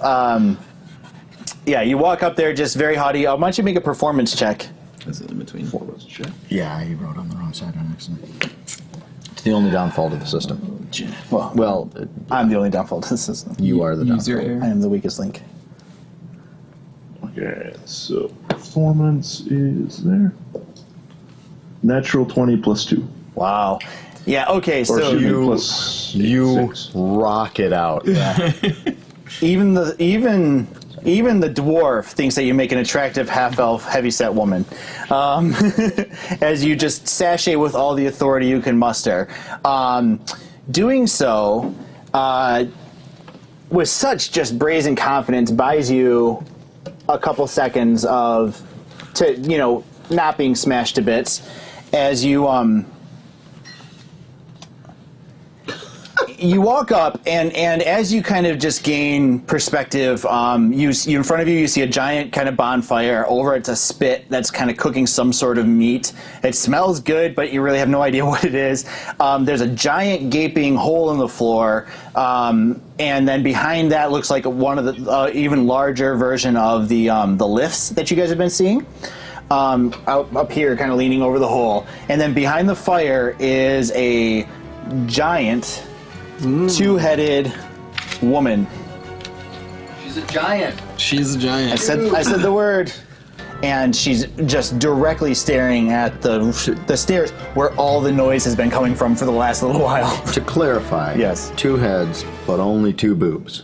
yeah, you walk up there just very haughty. Why don't you make a performance check? Is it in between? Let's check. Yeah, he wrote on the wrong side on accident. It's the only downfall to the system. Well, I'm the only downfall to the system. you are the User downfall. error. I am the weakest link. Okay, so performance is there. Natural 20 plus 2. Wow. Yeah. Okay. Or So should be you- plus You 6. rock it out. even the dwarf thinks that you make an attractive half-elf, heavy-set woman, as you just sashay with all the authority you can muster. Doing so with such just brazen confidence buys you a couple seconds of not being smashed to bits as you you walk up, and as you kind of just gain perspective, you in front of you see a giant kind of bonfire. Over it's a spit that's kind of cooking some sort of meat. It smells good, but you really have no idea what it is. There's a giant gaping hole in the floor, and then behind that looks like one of the even larger version of the lifts that you guys have been seeing. Up here, kind of leaning over the hole. And then behind the fire is a giant, two-headed woman. She's a giant. She's a giant. I said the word. And she's just directly staring at the stairs where all the noise has been coming from for the last little while. To clarify, Yes. 2 heads, but only 2 boobs.